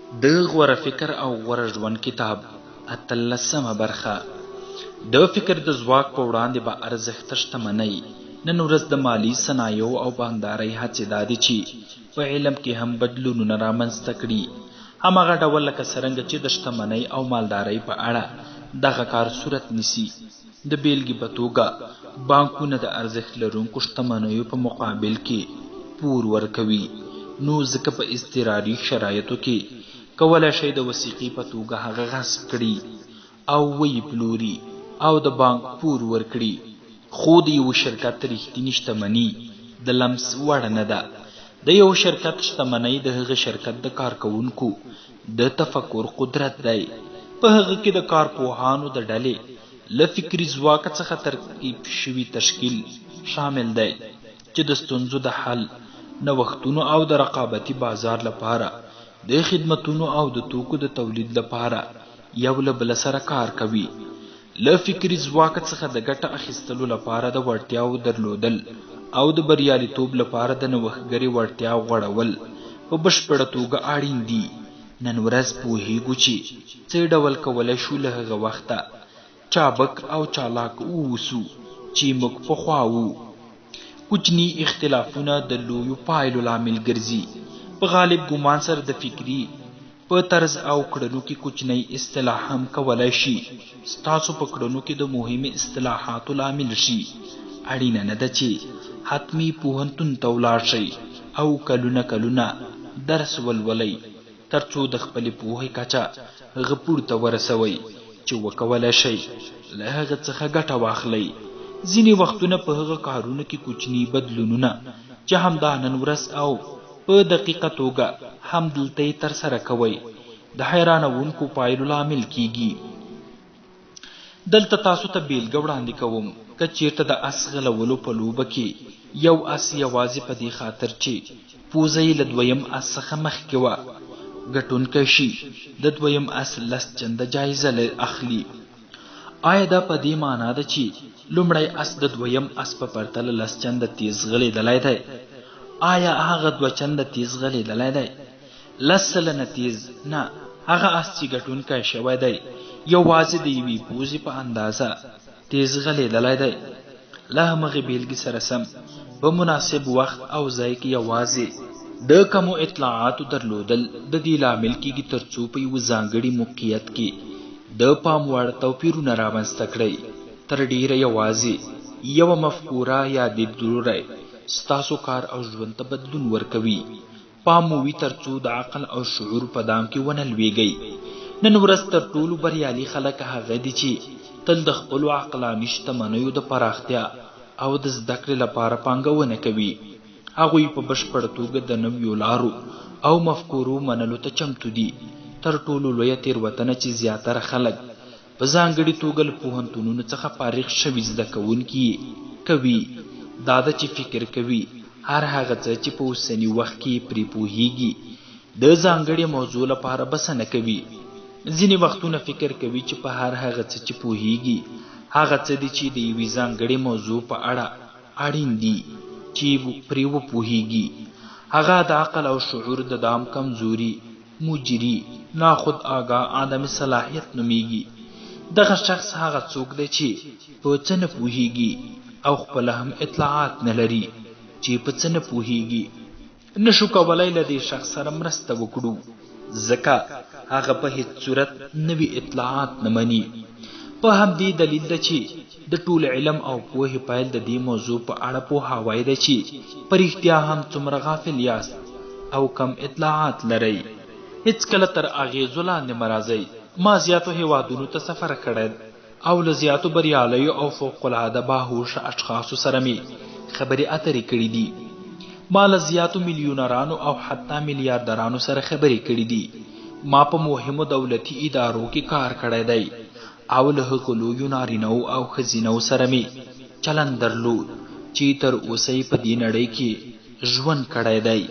د غوره فکر او غوره ژوند کتاب اتلسمه برخه. د فکر د ځواک په وړاندې به ارزښت شتمنۍ. نن ورځ د مالی صنایعو او بانکدارۍ هڅې دا دي چې په علم کې هم بدلونونه رامنځته کړي، هماغه ډول لکه څرنګه چې د شتمنۍ او مالدارۍ په اړه دغه کار صورت نیسي. د بیلګې په توګه بانکونه د ارزښت لرونکو شتمنیو په مقابل کې پور ورکوي، نو ځکه په اضطراري شرایطو کې کولای شي د وثیقې په توګه هغه غصب کړي او ویې پلوري او د بانک پور ورکړي. خو د یو شرکت رښتینې شتمني د لمس وړ نه ده. د یو شرکت شتمنۍ د هغه شرکت د کارکوونکو د تفکر قدرت دی. په هغه کې د کارپوهانو د ډلې له فکري ځواک څخه ترکیب شوي تشکیل شامل دی چې د ستونزو د حل، نوښتونو او د رقابتي بازار لپاره، د خدمتونو او د توکو د تولید لپاره یو له بل سره کار کوي. له فکري ځواک څخه د ګټه اخیستلو لپاره د وړتیاو درلودل او د بریالیتوب لپاره د نوښتګرې وړتیا غوړول په بشپړه توګه اړین دي. نن ورځ پوهیږو چې څه ډول کولی شو له هغه وخته چابک او چالاک واوسو چې موږ پخوا وو. کوچني اختلافونه د لویو پایلو لامل ګرځي. په غالب ګمان سره د فکري په طرز او کړنو کې کوچنی اصطلاح هم کولای شي ستاسو په کړنو کې د مهمو اصطلاحاتو لامل شي. اړینه نه ده چې حتمی پوهنتون ته ولاړ شئ او کلونه درس ولولئ ترڅو د خپلې پوهې کچه هغه پورته ورسوئ چې وکولای شئ له هغه څخه ګټه واخلئ. ځینې وختونه په هغه کارونو کې کوچني بدلونونه چې همدا نن ورځ او په دقیقه توګه هم دلته یې ترسره کوئ د حیرانوونکو پایلو لامل کیږي. دلته تاسو ته بیلګه وړاندې کوم. که چیرته د اس غلولو په لوبه کې یو اس یوازې په دې خاطر چې پوزه یې له دویم اس څخه مخکې وه ګټونکی شي، د دویم اس 10 چنده جایزه اخلي. آیا دا په دې معنا ده چې لومړی اس د دویم اس په پرتله 10 چنده تیز غلیدلی دی؟ آیا هغه 2 چنده تیز غلیدلی دی؟ 10 سلنه تیز نه. هغه اس چې ګټونکی شوی دی یوازې د یوې پوزې په اندازه تیز غلیدلی دی. له همغې بیلګې سره سم په مناسب وخت او ځای کې یوازې د کمو اطلاعاتو درلودل د دې لامل کیږي ترڅو په یوه ځانګړي موقعیت کې د پام وړ توپیرونه رامنځته کړئ. تر ډیره یوازې یوه مفکوره یا لیدلوری ستاسو کار او ژوند ته بدلون ورکوي. پام مو وي ترڅو د عقل او شعور په دام کې ونه لویږئ. نن ورځ تر ټولو بریالي خلک هغه دي چې تل د خپلو عقلاني شتمنیو د پراختیا او د زده کړې لپاره پانګونه کوي. هغوی په بشپړه توګه د نویو لارو او مفکورو منلو ته چمتو دي. تر ټولو لویه تېروتنه چې زیاتره خلک په ځانګړې توګه له پوهنتونونو څخه فارغ شوي زده کوونکي کوي دا ده چې فکر کوي هر هغه څه چې په اوسني وخت کې پرې پوهیږي د ځانګړې موضوع لپاره بسنه کوي. ځینې وختونه فکر کوي چې په هر هغه څه چې پوهیږي هغه څه دي چې د یوې ځانګړې موضوع په اړه اړین دي چې پرې وپوهیږي. هغه د عقل او شعور د دام کمزوري، مجري، ناخود آگاه عدم صلاحیت نومیږي. دغه شخص هغه څوک دی چې په څه نه پوهیږي او خپله هم اطلاعات نه لري چې په څه نه پوهیږي. نشو کولای له دې شخص سره مرسته وکړو ځکه هغه په هیڅ صورت نوي اطلاعات نه مني. په همدې دلیل ده چې د ټول علم او پوهې پیل د دې موضوع په اړه پوهاوی ده چې په رښتیا هم څومره غافل یاست او کم اطلاعات لرئ. هیڅکله تر اغېزو لاندې مه راځئ. ما زیاتو هیوادونو ته سفر کړی او له زیاتو بریالیو او فوقالعاده باهوشه اشخاصو سره مې خبرې اترې کړي دي. ما له زیاتو میلیونرانو او حتی میلیاردرانو سره خبرې کړي دي. ما په مهمو دولتي ادارو کې کار کړی دی او له هغو لویو نارینه‌و او ښځینه‌و سره مې چلند درلود چې تر اوسه یې په دې نړۍ کې ژوند کړی دی.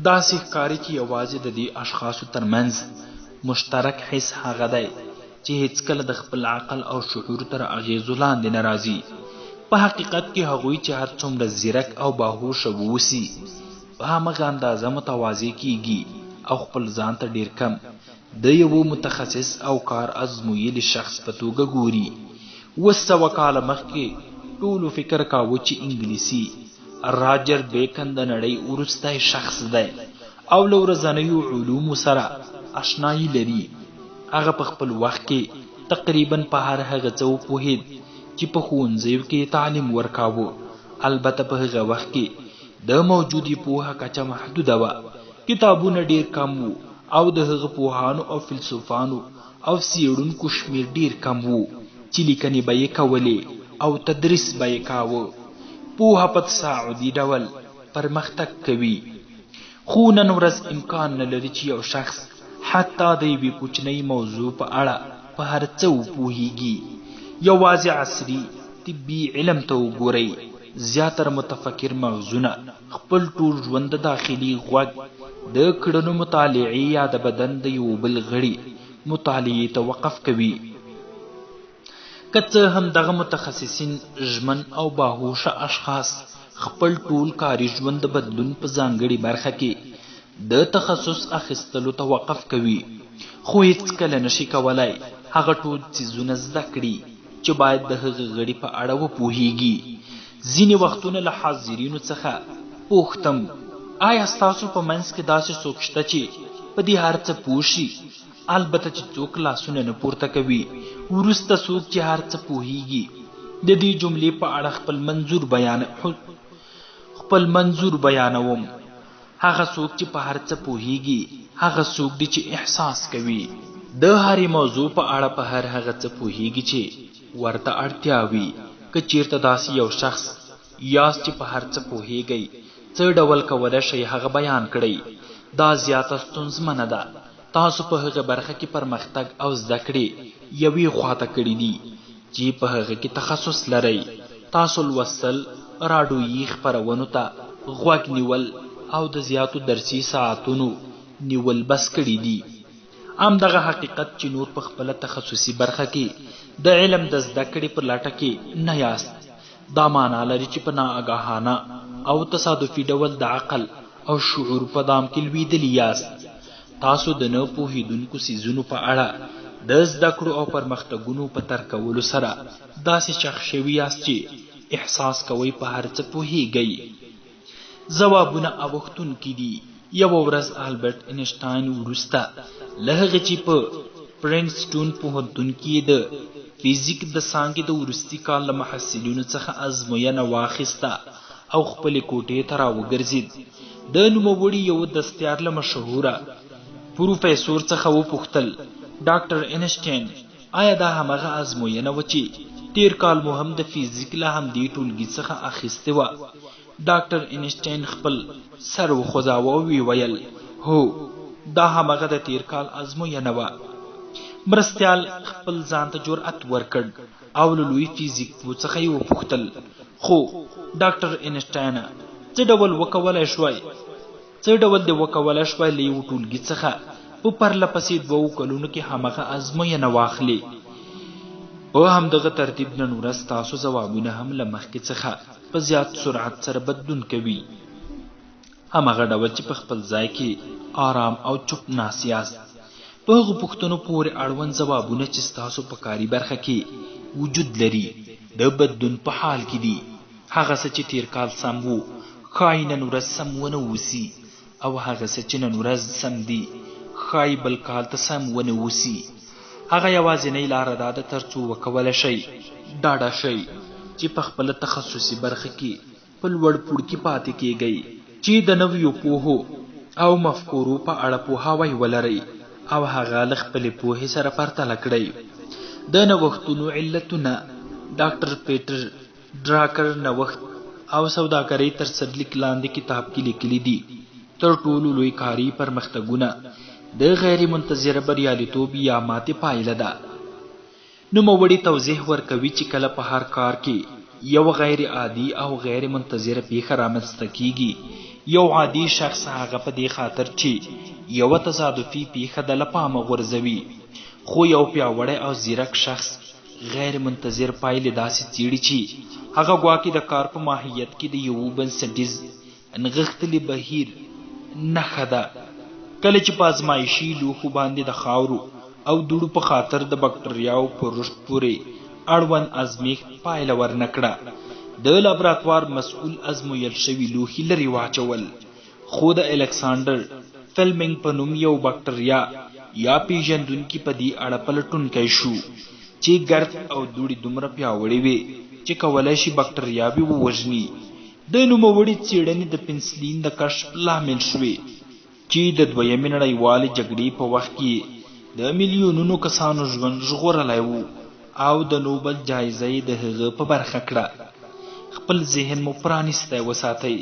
داسې ښکاري چې یوازې د دې اشخاصو ترمنځ مشترک حس هغه دی چې هیڅکله د خپل عقل او شعور تر اغېزو لاندې نه راځي. په حقیقت کې هغوی چې هر څومره زیرک او باهوشه واوسي په همغه اندازه متواضع کیږي او خپل ځان ته ډیر کم د یو متخصص او کار ازمویلی شخص په توګه ګوري. 200 کاله مخکې ټولو فکر کاوه چې انګلیسي راجر بیکن د نړۍ وروستی شخص دی او له ورځنیو علومو سره اشنایي لري. هغه په خپل وخت کې تقریبا په هر هغه څه وپوهید چې په ښوونځیو کې تعلیم ورکاوه. البته په هغه وخت کې د موجودی پوهه کچه محدوده وه، کتابونه ډیر کم وو او د هغه پوهانو او فلسفانو او څیړونکو شمیر ډیر کم وو چې لیکنې به یې کولې او تدریس به یې کاوه. پوهه په تصاعدي ډول پرمختګ کوي، خو نن ورځ امکان نه لري چې یو شخص حتی د یوې کوچنۍ موضوع په اړه په هر څه وپوهیږي. یوازې عصري طبي علم ته وګورئ. زیاتره متفکر مغزونه خپل ټول ژوند د داخلي غوږ د کړنو مطالعې یا د بدن د یو بل غړي مطالعې ته وقف کوي. که څه هم دغه متخصصین ژمن او باهوشه اشخاص خپل ټول کاري ژوند د بدلون په ځانګړي برخه کې د تخصص اخیستلو ته وقف کوي، خو هیڅکله نشي کولای هغه ټول څیزونه زده کړي چې باید د هغه غړي په اړه وپوهیږي. ځینې وختونه له حاضرینو څخه پوښتم، آیا ستاسو په منځ کې داسې څوک شته چې په دې هر څه پوه شي؟ البته چې څوک لاسونه نه پورته کوي. وروسته څوک چې هر څه پوهیږي د دې جملې په اړه خپل منظور بیانوم. هغه څوک چې په هر څه پوهیږي هغه څوک دی چې احساس کوي. د هرې موضوع په اړه په هر هغه څه پوهیږي چې ورته اړتیا وي. که چیرته داسې یو شخص یاست چې په هر څه پوهیږئ، څه ډول کولی شئ هغه بیان کړئ. دا زیاته ستونزمنه ده. تاسو په هغه برخه کې پرمختګ او زده کړې یوې خواته کړي دي چې په هغه کې تخصص لرئ. تاسو لوستل، راډیویي خپرونو ته غوږ نیول او د زیاتو درسي ساعتونو نیول بس کړي دي. همدغه حقیقت چې نور په خپله تخصصي برخه کې د علم د زده کړې په لټه کې نه یاست، دا معنا لري چې په ناآګاهانه او تصادفي ډول د عقل او شعور په دام کې لویدلي یاست. تاسو د نه پوهېدونکو څیزونو په اړه د زده کړو او پرمختګونو په ترک کولو سره داسې چخ شوي یاست چې احساس کوئ په هر څه پوهیږئ. ځوابونه اوښتونکي دي. یوه ورځ البرټ اینشټاین وروسته له هغه چې په پرینسټون پوهنتون کې د فزیک د څانګې د وروستي کال له محصلینو څخه ازموینه واخیسته او خپلې کوټې ته راوګرځېد. د نوموړي یو دستیار له مشهوره پروفیسور څخه وپوښتل، ډاکټر اینشټاین، آیا دا همغه ازموینه وه چې تیر کال مو هم د فزیک له همدې ټولګي څخه اخیستې وه؟ ډاکټر اینشټاین خپل سر وخوځاوه او ویل، هو، دا همغه د تیر کال ازموینه وه. مرستیال خپل ځان ته جرأت ورکړ او له لوی فزیک پوه څخه یې وپوښتل، خو ډاکټر اینشټاین، څه ډول دې وکولی شوای له یو ټولګي څخه په پرله پسې 2 کلونو کې همغه ازموینه واخلي؟ په همدغه ترتیب نن ورځ تاسو ځوابونه هم له مخکې څخه په زیات سرعت سره بدلون کوي. همغه ډول چې په خپل ځای کې آرام او چوپ ناست یاست. په هغو پوښتنو پورې اړوند ځوابونه چې ستاسو په کاري برخه کې وجود لري د بدلون په حال کې دي. هغه څه چې تیر کال سم وو ښایي نن ورځ سم ونه اوسي، او هغه څه چې نن ورځ سم دي ښایي بل کال ته سم ونه اوسي. هغه یوازینۍ لاره دا ده تر څو وکولی شئ ډاډه شئ چې په خپله تخصصي برخه کې په لوړ پوړ کې پاتې کیږئ، چې د نویو پوهو او مفکورو په اړه پوهاوی ولرئ او هغه له خپلې پوهې سره پرتله کړئ. د نوښتونو علتونه ډاکټر پیټر ډراکر نوښت او سوداګرۍ تر سرلیک لاندې کتاب کې لیکلي دي. تر ټولو لوی کاري پرمختګونه د غیر منتظره بریالیتوب یا ماتې پایله ده. نوموړي توضیح ورکوي چې کله په هر کار کې یو غیر عادي او غیر منتظره پیښه رامنځته کیږي، یو عادي شخص هغه په دې خاطر چې یو تصادفي پیښه د لپامه غورځوي، خو یو پیاوړی او زیرک شخص غیر منتظر پایلې داسې څیړي چې هغه ګواکې د کار په ماهیت کې د یو بنسټیز نغښتلي بهیر نښه ده. کله چې په ازمایشي لوښو باندې د خاورو او دوړو په خاطر د بکټریاو په رشد پورې اړوند ازمیښت پایله ورنکړه. د لابراتوار مسؤل ازمویل شوي لوښي لرې واچول، خو د الکساندر فلمنګ په نوم یو بکټریا یا پیژندونکي په دې اړه پلټونکی شو چې ګرد او دوړې دومره پیاوړې وې چې کولی شي بکټریاوې ووژني. د نوموړې څېړنې د پنسلین د کشف لامل شوې چې د دویمې نړیوالې جګړې په وخت کې د میلیونونو کسانو ژوند ژغورلی و او د نوبل جایزه یې د هغه په برخه کړه. خپل ذهن مو پرانیستی وساتئ.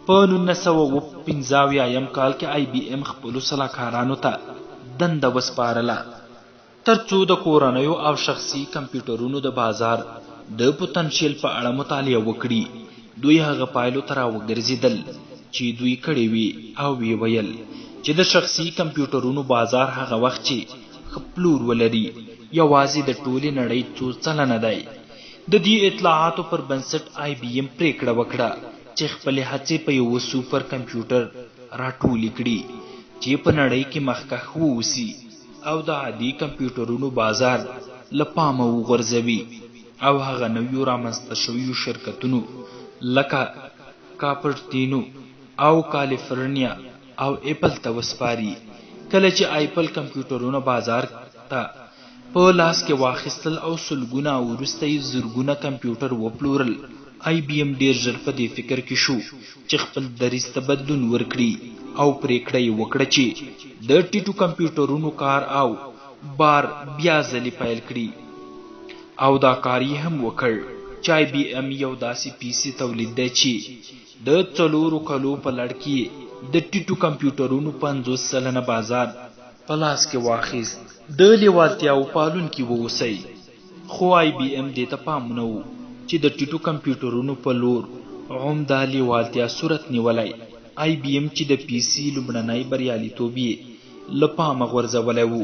په 1985 کال کې آی بی ام خپلو سلاکارانو ته دنده وسپارله تر څو د کورنیو او شخصي کمپیوټرونو د بازار د پوتنشیل په اړه مطالعه وکړي. دوی هغه پایلو ته راوګرځېدل چې دوی کړې وي او وی ویل چې د شخصي کمپیوټرونو بازار هغه وخت چې ښه پلور ولري یوازې د ټولې نړۍ 2% دی. د دې اطلاعاتو پر بنسټ آی بی ام پریکړه وکړه چې خپلې هڅې په یو سوپر کمپیوټر راټولې کړي چې په نړۍ کې مخکښ واوسي او د عادي کمپیوټرونو بازار له پامه وغورځوي او هغه نویو رامنځته شویو شرکتونو لکه کاپرتینو او کالیفورنیا او اپل ته وسپاري. کله چې ایپل کمپیوټرونو بازار ته په لاس کې واخیستل او سلګونه او وروسته یې زرګونه کمپیوټر وپلورل، آی بی ام ډیر ژر په دې فکر کې شو چې خپل دریځ ته بدلون ورکړي او پریکړه یې وکړه چې د ټیټو کمپیوټرونو کار او بار بیا ځلې پیل کړي او دا کار یې هم وکړ چې آی بی ام یو داسې پی سی تولید دی چې د 4 کلو په لړ کې د ټیټو کمپیوټرونو 50% بازار په لاس کې واخیست. د لیوالتیاو پالونکي واوسئ. خو آی بی ام دې ته پام نه و چې د ټیټو کمپیوټرونو په لور عمده لیوالتیا صورت نیولی. آی بی ام چې د پی سی لومړنی بریالیتوب یې له پامه غورځولی و،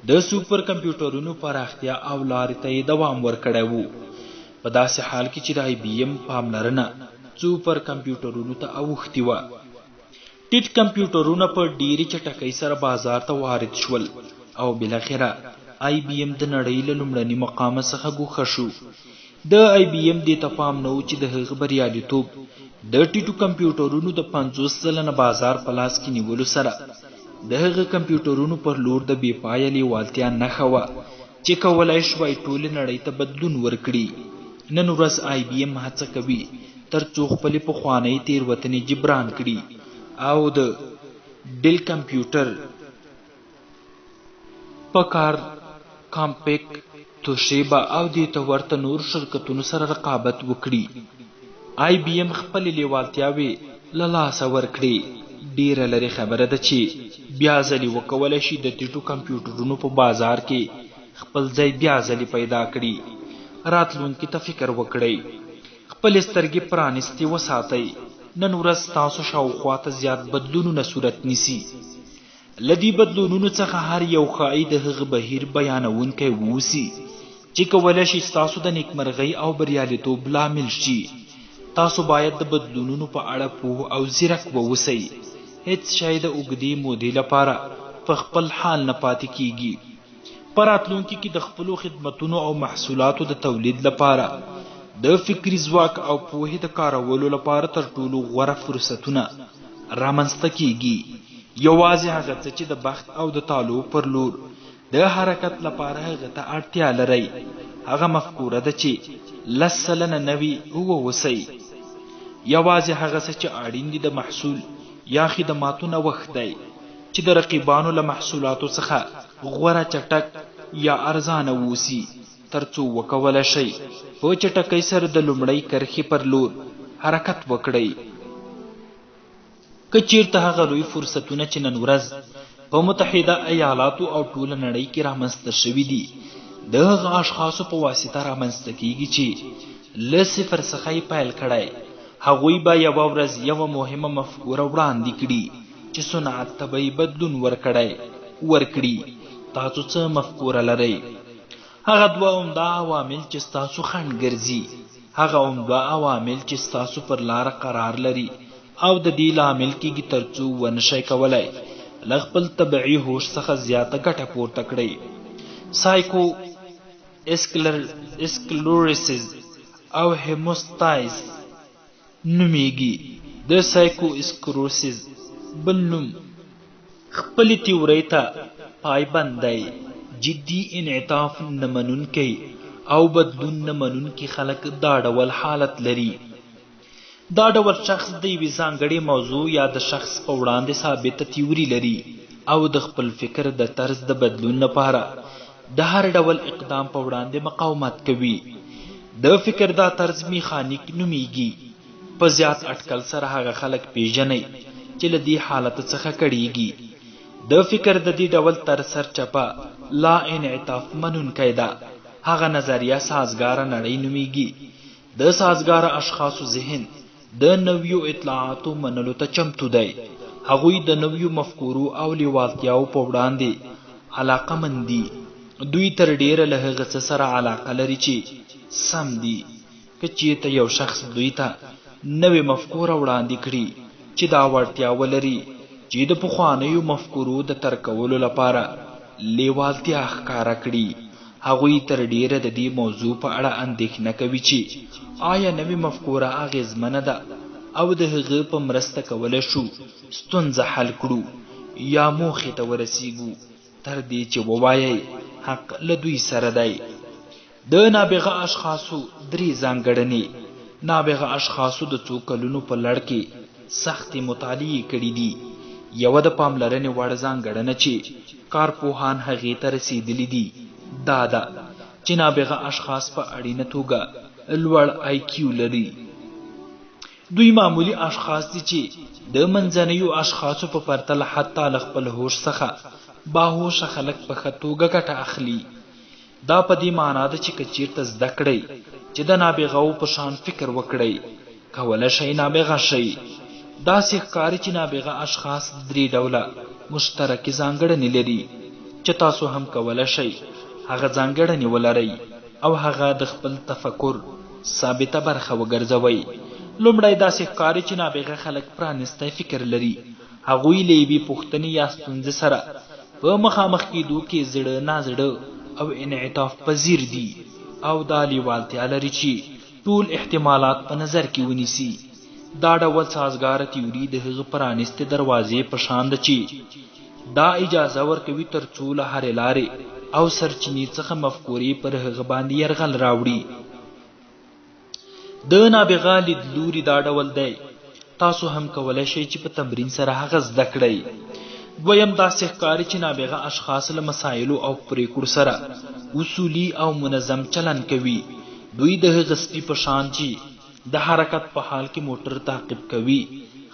د سوپر کمپیوټرونو پراختیا او لارې ته یې دوام ورکړی و. په داسې حال کې چې د آی بی ام پاملرنه سوپر کمپیوټرونو ته اوښتې وه، ټیټ کمپیوټرونه په ډیرې چټکۍ سره بازار ته وارد شول او بالاخره آی بی ام د نړۍ له لومړني مقامه څخه ګوښه شو. د آی بی ام دې ته پام نه و چې د هغه بریالیتوب د ټیټو کمپیوټرونو د 50% بازار په لاس کې نیولو سره د هغه کمپیوټرونو پر لور د بې پایه لیوالتیا نښه وه چې کولی شوای ټولې نړۍ ته بدلون ورکړي. نن ورځ آی بی ام هڅه کوي تر څو خپلې پخوانۍ تېروتنې جبران کړي او د ډیل کمپیوټر پکار کامپیک توشیبا او دې ته ورته نور شرکتونو سره رقابت وکړي. آی بی ام خپلې لیوالتیاوې له لاسه ورکړي. ډیره لرې خبره ده چې بیا ځلې وکولی شي د ټیټو کمپیوټرونو په بازار کې خپل ځای بیا ځلې پیدا کړي. راتلونکي ته فکر وکړئ. خپلې سترګې پرانیستې وساتئ. نن ورځ تاسو شاوخوا ته زیات بدلونونه صورت نیسي. له دې بدلونونو څخه هر یو ښایي د هغه بهیر بیانونکی واوسي چې کولی شي ستاسو د نیکمرغۍ او بریالیتوب لامل شي. تاسو باید د بدلونونو په اړه پوه او ځیرک واوسئ. هیڅ شی د اوږدې مودې لپاره په خپل حال نه پاتې کیږي. په راتلونکي کې د خپلو خدمتونو او محصولاتو د تولید لپاره د فکري ځواک او پوهې د کارولو لپاره تر ټولو غوره فرصتونه رامنځته کیږي. یوازې هغه څه چې د بخت او د تالو پر لور د حرکت لپاره هغه ته اړتیا لرئ هغه مفکوره ده چې 10 سلنه نوي واوسئ. یوازې هغه څه چې اړین دي د محصول یا خدماتو نوښت دی چې د رقیبانو له محصولاتو څخه غوره، چټک یا ارزانه واوسي تر څو وکولی شئ په چټکۍ سره د لومړۍ کرښې پر لور حرکت وکړئ. که چیرته هغه لوی فرصتونه چې نن ورځ په متحده ایالاتو او ټوله نړۍ کې رامنځته شوي دي د هغه اشخاصو په واسطه رامنځته کیږي چې له صفر څخه یې پیل کړی، هغوی به یوه ورځ یوه مهمه مفکوره وړاندې کړي چې صنعت ته به یې بدلون ورکړي. تاسو څه مفکوره لرئ؟ هغه 2 عمده عوامل چې ستاسو خنډ ګرځي، هغه عمده عوامل چې ستاسو پر لاره قرار لري او د دې لامل کېږي تر څو ونشئ کولی له خپل طبعي هوش څخه زیاته ګټه پورته کړئ. سایکو اسکلروسیس او هیموستاسیس نومیږي. د سایکو اسکلروسیس بل نوم خپل تیوري ته پایبند دی. جدي انعطاف نه منونکی او بدلون نه منونکي خلک دا ډول حالت لري. دا ډول شخص د یوې ځانګړې موضوع یا د شخص په وړاندې ثابته تیوري لري او د خپل فکر د طرز د بدلون لپاره د هر ډول اقدام په وړاندې مقاومت کوي. د فکر دا طرز میخانیک نومیږي. په زیات اټکل سره هغه خلک پیژنئ چې له دې حالت څخه کړيږي. د فکر د دې ډول طرز سرچپه لا انعطاف منونکی ده. هغه نظریه سازګاره نړۍ نومیږي. د سازګاره اشخاصو ذهن د نویو اطلاعاتو منلو ته چمتو دی. هغوی د نویو مفکورو او لیوالتیاو په وړاندې علاقمند دي. دوی تر ډیره له هغه څه سره علاقه لري چې سم دي. که چېرته یو شخص دوی ته نوې مفکوره وړاندې کړي چې دا وړتیا ولري چې د پخوانیو مفکورو د ترک کولو لپاره لیوالتیا ښکاره کړي، هغوی تر ډیره د دې موضوع په اړه اندېښنه کوي چې آیا نوې مفکوره اغېزمنه ده او د هغه په مرسته کولی شو ستونزه حل کړو یا موخې ته ورسیږو، تر دې چې ووایي حق له دوی سره دی. د نابغه اشخاصو درې ځانګړنې. نابغه اشخاصو د څو کلونو په لړ کې سختې مطالعې کړي دي. یوه د پاملرنې وړ ځانګړنه چې کارپوهان هغې ته رسېدلي دي دا ده چې نابغه اشخاص په اړینه توګه لوړ IQ لري. دوی معمولی اشخاص دي چې د منځنیو اشخاصو په پرتله حتی له خپل هوش څخه باهوشه خلک په ښه توګه ګټه اخلي. دا په دې معنا ده چې که چېرته زده کړئ چې د نابغهو په شان فکر وکړئ، کولی شئ نابغه شئ. داسې ښکاري چې نابغه اشخاص درې ډوله مشترکې ځانګړنې لري چې تاسو هم کولی شئ هغه ځانګړنې ولرئ او هغه د خپل تفکر ثابته برخه وګرځوئ. لومړی داسې ښکاري چې نابغه خلک پرانستی فکر لري. هغوی له یوې پوښتنې یا ستونزې سره په مخامخ کېدو کې زړه نازړه او انعطاف پذیر دي او دا لیوالتیا لري چې ټول احتمالات په نظر کې ونیسي. دا ډول سازګاره تیوري د هغه پرانستې دروازې په شان ده چې دا اجازه ورکوي تر څو له هرې لارې او سرچینې څخه مفکورې پر هغه باندې یرغل راوړي. د نابغه لیدلوري دا ډول دی. تاسو هم کولی شئ چې په تمرین سره هغه زده کړئ. دویم داسې ښکاري چې نابغه اشخاص له مسایلو او پریکړو سره اصولي او منظم چلن کوي. دوی د هغه سپي په شان چې د حرکت په حال کې موټر تعقیب کوي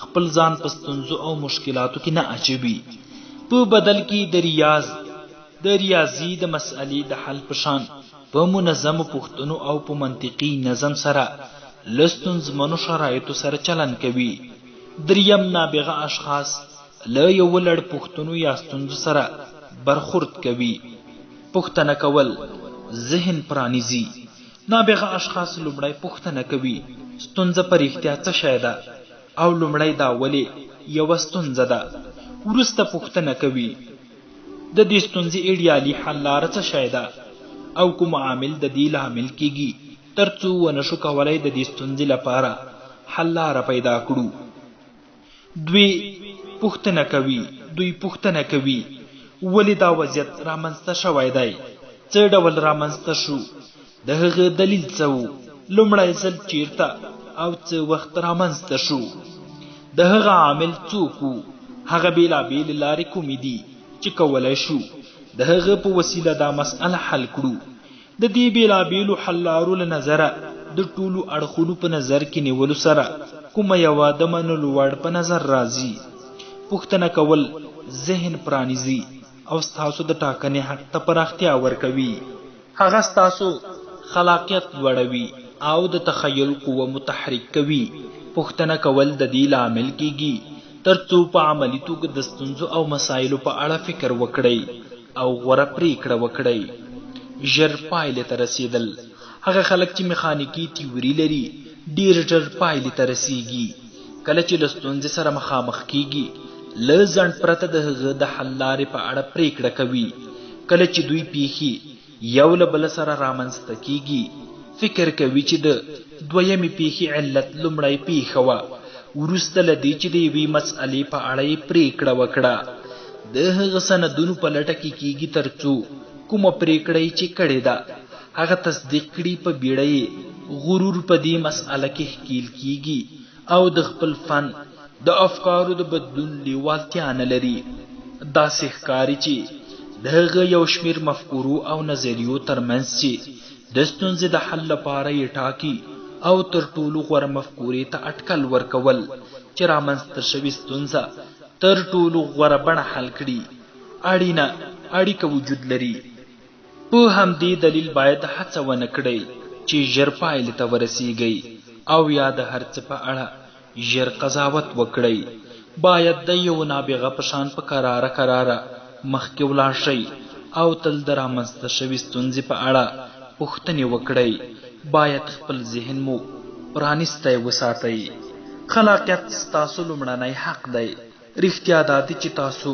خپل ځان په ستونزو او مشکلاتو کې نه اچوي. په بدل کې د ریاضي د مسئلې د حل په شان په منظمو پوښتنو او په منطقي نظم سره له ستونزمنو شرایطو سره چلن کوي. دریم نابغه اشخاص له یو لړ پوښتنو یا ستونزو سره برخورد کوي. پوښتنه کول ذهن پرانیزي. نابغه اشخاص لومړی پوښتنه کوي ستونزه په رښتیا څه شی ده او لومړی دا ولې یوه ستونزه ده. وروسته پوښتنه کوي د دې ستونزې ایډیالي حل لاره څه شی ده او کوم عامل د دې لامل کیږي تر څو ونشو کولی د دې ستونزې لپاره حل لاره پیدا کړو. دوی پوښتنه کوي ولې دا وضعیت رامنځته شوی دی، څه ډول رامنځته شو، د هغه دلیل څه و، لومړی ځل چیرته او څه وخت رامنځته شو، د هغه عامل څوک و، هغه بېلابېلې لارې کومې دي چې کولی شو د هغه په وسیله دا مسئله حل کړو. د دې بېلابېلو حل لارو له نظره د ټولو اړخونو په نظر کې نیولو سره کومه یوه د منلو وړ په نظر راځي. پوښتنه کول ذهن پرانیزي او ستاسو د ټاکنې حق ته پراختیا ورکوي. هغه ستاسو خلاقیت لوړوي او د تخیل قوه متحرک کوي. پوښتنه کول د دې لامل کیږي تر څو په عملي توګه د ستونزو او مسایلو په اړه فکر وکړئ او غوره پریکړه وکړئ. ژر پایلې ته رسیدل. هغه خلک چې میخانیکي تیوري لري ډیر ژر پایلې ته رسیږي. کله چې له ستونزې سره مخامخ کیږي له ځنډ پرته د هغه د حل لارې په اړه پریکړه کوي. کله چې دوی پیښې یو له بل سره رامنځته کیږي، فکر کوي چې د دویمې پیښې علت لومړی پیښه وه، وروسته له دې چې د یوې مسئلې په اړه یې پریکړه وکړه. د هغه سندونو په لټه کې کیږي تر څو کومه پریکړه یې چې کړې ده هغه تصدیق کړي. په بیړه یې غرور په دې مسئله کې ښکیل کیږي او د خپل فن د افکارو د بدلون لیوالتیا نه لري. داسې ښکاري چې د هغه یو شمېر مفکورو او نظریو ترمنځ چې د ستونزې د حل لپاره یې ټاکي او تر ټولو غوره مفکورې ته اټکل ورکول چې رامنځته شوې ستونزه تر ټولو غوره بڼه حل کړي اړینه اړیکه وجود لري. په همدې دلیل باید هڅه ونه کړئ چې ژر پایلې ته ورسیږئ او یا د هر څه په اړه ژر قضاوت وکړئ. باید د یو نابغه په شان په کراره مخکې ولاړ شئ او تل د رامنځته شوې ستونزې په اړه پوښتنې وکړئ. باید خپل ذهن مو پرانیستی وساتئ. خلاقیت ستاسو لومړنی حق دی. رښتیا دا دی چې تاسو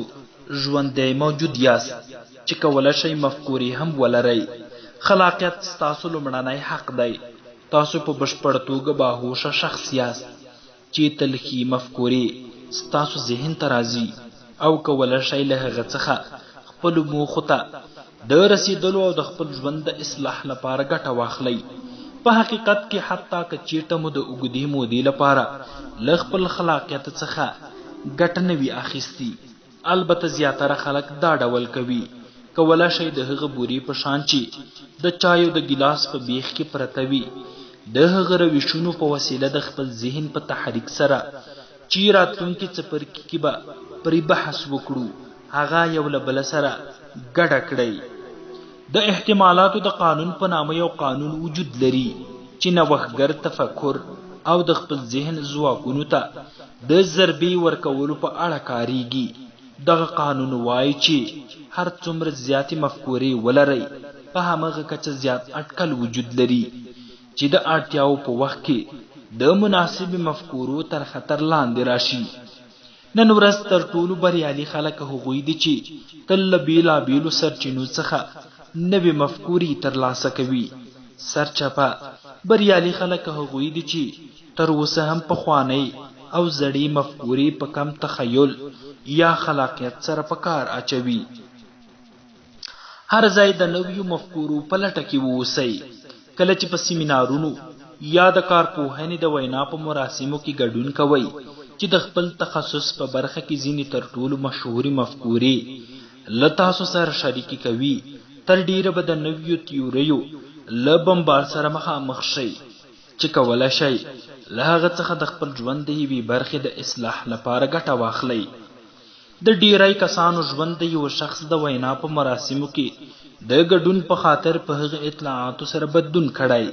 ژوندی موجود یاست چې کولی شئ مفکورې هم ولرئ. خلاقیت ستاسو لومړنی حق دی. تاسو په بشپړ توګه باهوشه شخص یاست چې تلخي مفکورې ستاسو ذهن ته راځي او کولی شئ له هغه څخه خپلو موخو ته د رسیدلو او د خپل ژوند د اصلاح لپاره ګټه واخلئ. په حقیقت کې حتی که چیرته مو د اوږدې مودې لپاره له خپل خلاقیت څخه ګټه نه وي اخیستي، البته زیاتره خلک دا ډول کوي. کولی شئ د هغه بورې په شان چې د چایو د ګیلاس په بیخ کې پرته وي د هغه روشونو په وسیله د خپل ذهن په تحریک سره چې راتلونکي څپرکي کې به پرې بحث وکړو هغه یو له بل سره ګډه کړئ. د احتمالاتو د قانون په نامه یو قانون وجود لري چې نوښتګر تفکر او د خپل ذهن ځواکونو ته د ضربې ورکولو په اړه کاریږي. دغه قانون وایي چې هر څومره زیاتې مفکورې ولرئ په همغه کچه زیات اټکل وجود لري چې د اړتیاو په وخت کې د مناسبې مفکورو تر خطر لاندې راشي. نن ورځ تر ټولو بریالي خلک هغوی دي چې تل له بېلابېلو سرچینو څخه نوې مفکورې ترلاسه کوي. سرچپه بریالي خلک هغوی دي چې تر اوسه هم پخوانۍ او زړې مفکورې په کم تخیل یا خلاقیت سره په کار اچوي. هر ځای د نویو مفکورو په لټه کې واوسئ. کله چې په سیمینارونو یا د کارپوهنې د وینا په مراسمو کې ګډون کوئ چې د خپل تخصص په برخه کې ځینې تر ټولو مشهورې مفکورې له تاسو سره شریکې کوي، تر ډیره به د نویو تیوریو له بمبار سره مخامخ شئ چې کولی شئ له هغه څخه د خپل ژوند د یوې برخې د اصلاح لپاره ګټه واخلئ. د ډیری کسانو ژوند د یو شخص د وینا په مراسمو کې د ګډون په خاطر په هغه اطلاعاتو سره بدلون کړی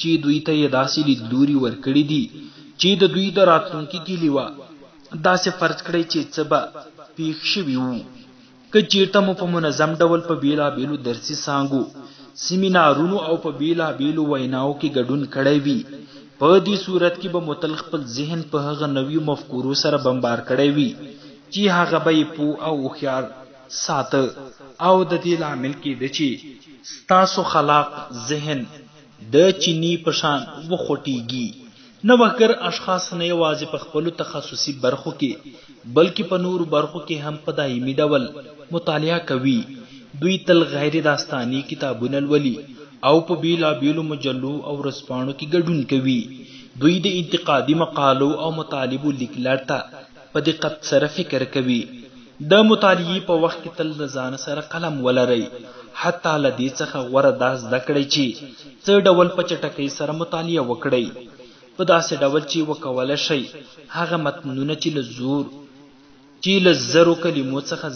چې دوی ته یې داسې لیدلوري ورکړي دي چې د دوی د راتلونکي ګیلې وه. داسې فرض کړئ چې څه به پیښ شوي وو. که چیرته مو په منظم ډول په بېلابېلو درسي څانګو، سیمینارونو او په بېلابېلو ویناو کې ګډون کړی وي، په دې صورت کې به مو تل خپل ذهن په هغه نویو مفکورو سره بمبار کړی وي چې هغه به یې پوه او هوښیار ساته او د دې لامل کېده چې ستاسو خلاق ذهن د چینی په شان وخوټېږي. نوښتګر اشخاص نه یوازې په خپلو تخصصي برخو کې بلکې په نورو برخو کې هم په دایمي ډول مطالعه کوي. دوی تل غیر داستاني کتابونه لولي او په بېلابېلو مجلو او ورځپاڼو کې ګډون کوي. دوی د انتقادي مقالو او مطالبو لیکلو ته په دقت سره فکر کوي. د مطالعې په وخت کې تل د ځان سره قلم ولرئ. حتی له دې څخه غوره دا زده کړئ چې څه ډول په چټکۍ سره مطالعه وکړئ، په داسې ډول چې وکولی شئ هغه متنونه چې له زرو کلمو څخه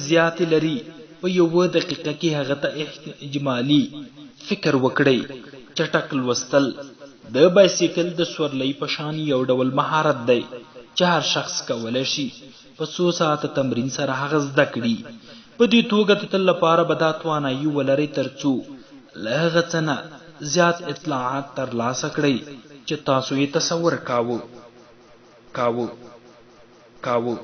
زیاتې لري په یوه دقیقه کې هغه ته اجمالي فکر وکړئ. چټک لوستل د بایسیکل د سورلۍ په شان یو ډول مهارت دی چې هر شخص کولی شي په څو ساعته تمرین سره هغه زده کړي. په دې توګه د تل لپاره به دا توانایي ولرئ تر څو له هغه څه نه زیات اطلاعات ترلاسه کړئ چې تاسو یې تصور کاوه. کاوه.